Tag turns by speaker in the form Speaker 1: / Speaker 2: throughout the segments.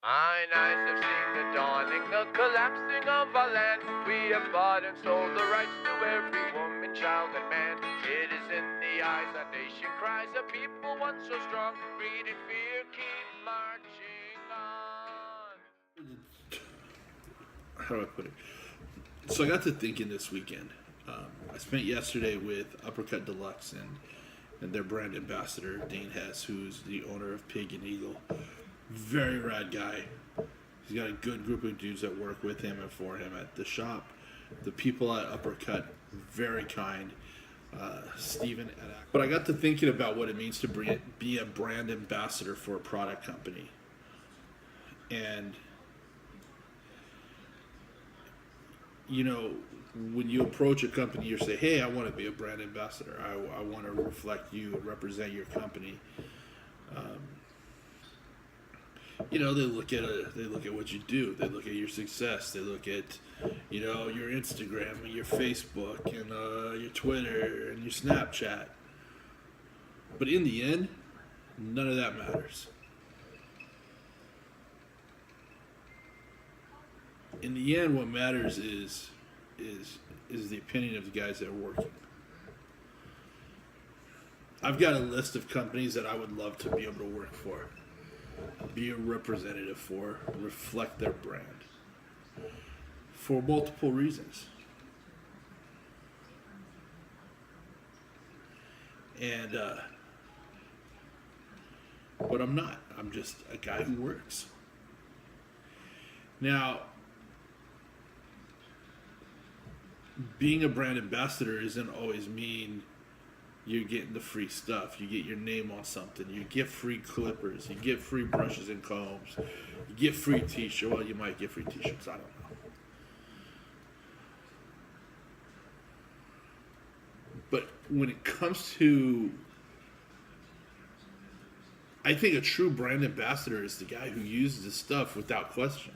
Speaker 1: Eyes have seen the dawning, the collapsing of our land. We have bought and sold the rights to every woman, child, and man. It is in the eyes our nation cries, a people once so strong. Greed and fear keep marching on.
Speaker 2: How do I put it? So I got to thinking this weekend. I spent yesterday with Uppercut Deluxe and their brand ambassador, Dane Hess, who's the owner of Pig and Eagle. Very rad guy. He's got a good group of dudes that work with him and for him at the shop. The people at Uppercut, very kind. Steven at Act. But I got to thinking about what it means to be a brand ambassador for a product company. And, you know, when you approach a company, you say, hey, I want to be a brand ambassador. I want to reflect you and represent your company. You know, they look at what you do. They look at your success. They look at, you know, your Instagram and your Facebook and your Twitter and your Snapchat. But in the end, none of that matters. In the end, what matters is the opinion of the guys that are working. I've got a list of companies that I would love to be able to work for, be a representative for, reflect their brand for multiple reasons. And but I'm not. I'm just a guy who works. Now, being a brand ambassador isn't always mean you're getting the free stuff. You get your name on something. You get free clippers. You get free brushes and combs. You get free t-shirts. Well, you might get free t-shirts. I don't know. But when it comes to, I think a true brand ambassador is the guy who uses the stuff without question.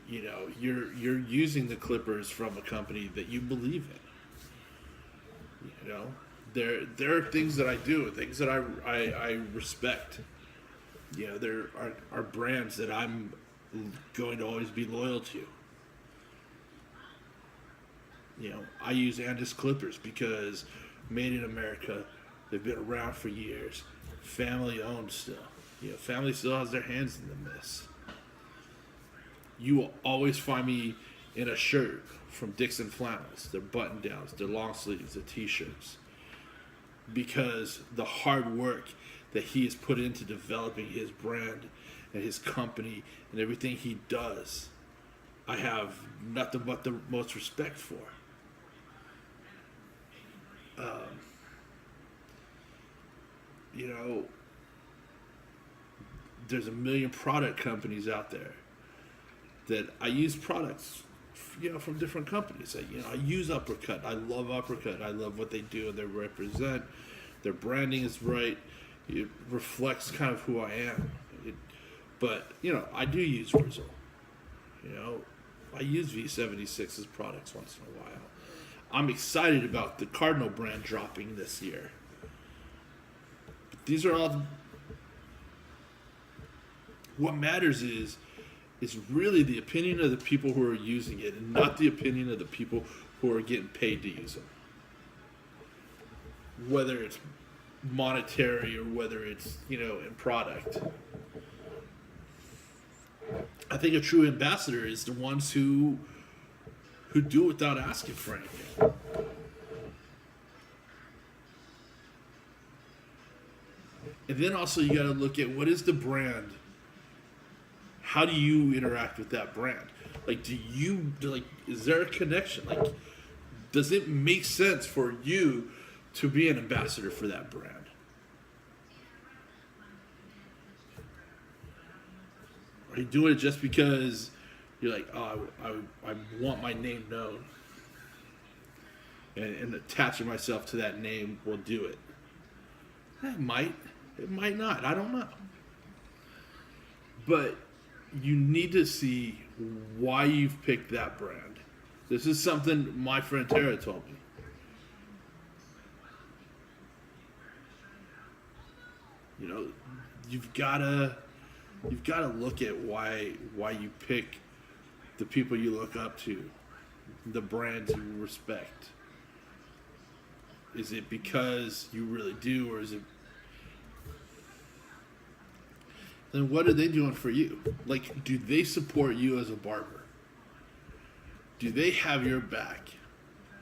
Speaker 2: You know, you're using the clippers from a company that you believe in. You know, there are things that I do, things that I respect. You know, there are brands that I'm going to always be loyal to. You know, I use Andis clippers because made in America. They've been around for years, family owned still. You know, family still has their hands in the mess. You will always find me in a shirt from Dixon Flannels, their button downs, their long sleeves, their t-shirts. Because the hard work that he has put into developing his brand and his company and everything he does, I have nothing but the most respect for. You know, there's a million product companies out there that I use products, you know, from different companies. I use Uppercut. I love Uppercut. I love what they do and they represent. Their branding is right. It reflects kind of who I am. But, you know, I do use Rizzo. You know, I use V76's products once in a while. I'm excited about the Cardinal brand dropping this year. But these are all... What matters is really the opinion of the people who are using it and not the opinion of the people who are getting paid to use them. Whether it's monetary or whether it's, you know, in product. I think a true ambassador is the ones who do without asking for anything. And then also you got to look at what is the brand. How do you interact with that brand? Like, is there a connection? Like, does it make sense for you to be an ambassador for that brand? Are you doing it just because you're like, oh, I want my name known, and attaching myself to that name will do it? It might not. I don't know. But you need to see why you've picked that brand. This is something my friend Tara told me. You know, you've gotta you've got to look at why you pick the people you look up to, the brands you respect. Is it because you really do, or is it? Then what are they doing for you? Like, do they support you as a barber? Do they have your back?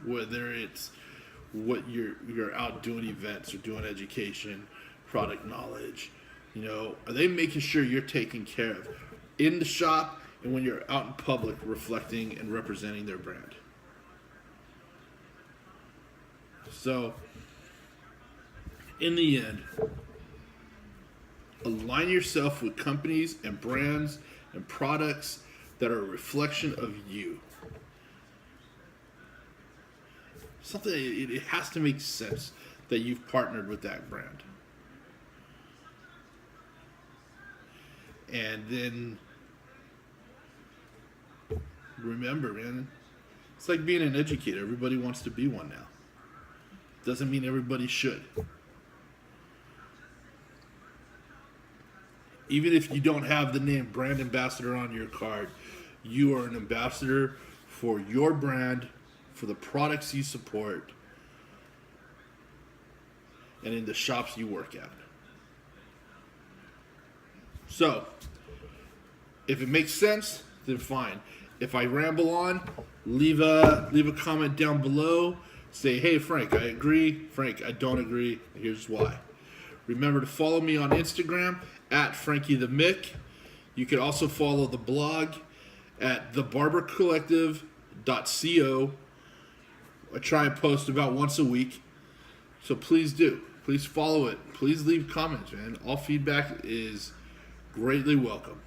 Speaker 2: Whether it's what you're out doing events or doing education, product knowledge, are they making sure you're taken care of in the shop and when you're out in public, reflecting and representing their brand? So, in the end, align yourself with companies and brands and products that are a reflection of you. Something, it has to make sense that you've partnered with that brand. And then remember, man, it's like being an educator. Everybody wants to be one now. Doesn't mean everybody should. Even if you don't have the name brand ambassador on your card, you are an ambassador for your brand, for the products you support, and in the shops you work at. So, if it makes sense, then fine. If I ramble on, leave a comment down below. Say, hey, Frank, I agree. Frank, I don't agree. Here's why. Remember to follow me on Instagram at FrankieTheMick. You can also follow the blog at thebarbercollective.co. I try and post about once a week. So please do. Please follow it. Please leave comments, man. All feedback is greatly welcome.